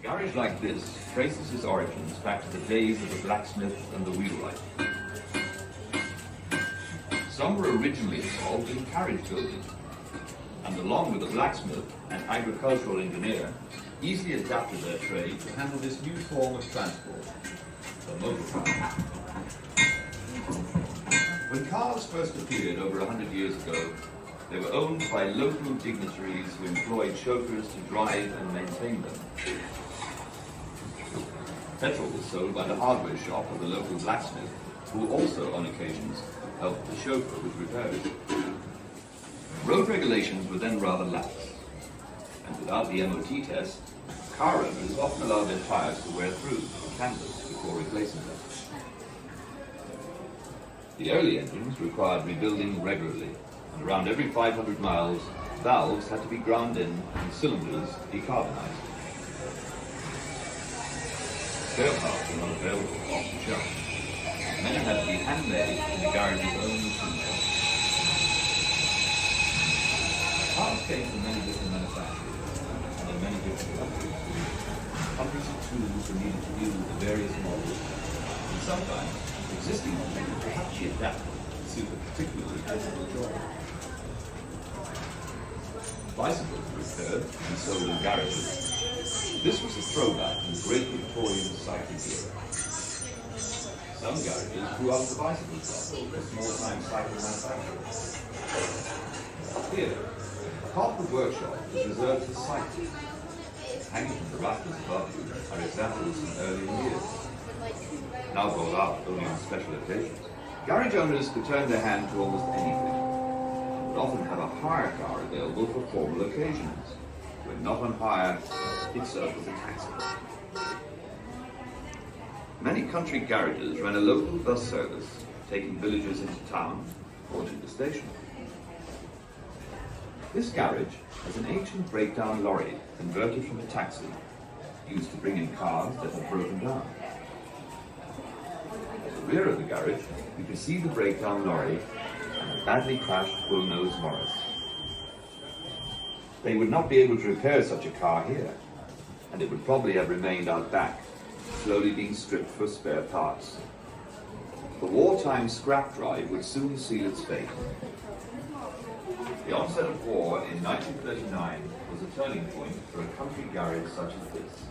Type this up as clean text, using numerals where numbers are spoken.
Garage like this traces its origins back to the days of the blacksmith and the wheelwright. Some were originally involved in carriage building, and along with the blacksmith and agricultural engineer, easily adapted their trade to handle this new form of transport, the motor car. When cars first appeared over 100 years ago, they were owned by local dignitaries who employed chauffeurs to drive and maintain them. Petrol was sold by the hardware shop of the local blacksmith, who also, on occasions, helped the chauffeur with repairs. Road regulations were then rather lax, and without the MOT test, car owners often allowed their tires to wear through the canvas before replacing them. The early engines required rebuilding regularly, and around every 500 miles, valves had to be ground in and cylinders decarbonized. Spare parts were not available off the shelf. Many had to be handmade in the garage's own machine shop. Parts came from many different manufacturers and in many different countries. Hundreds of tools were needed to use the various models, and sometimes existing models would have to be adapted to suit a particularly difficult job. Bicycles were repaired and sold in garages. This was a throwback in the great Victorian cycling era. Some garages grew out of the bicycle shop or small-time cycle manufacturers. Here, a part of the workshop is reserved for cycling. Hanging from the rafters above you are examples from earlier years, now brought out only on special occasions. Garage owners could turn their hand to almost anything, and would often have a hire car available for formal occasions. When not on hire, it served as a taxi. Many country garages ran a local bus service, taking villagers into town or to the station. This garage has an ancient breakdown lorry converted from a taxi, used to bring in cars that have broken down. At the rear of the garage, you can see the breakdown lorry and a badly crashed bull-nose Morris. They would not be able to repair such a car here, and it would probably have remained out back, slowly being stripped for spare parts. The wartime scrap drive would soon seal its fate. The onset of war in 1939 was a turning point for a country garage such as this.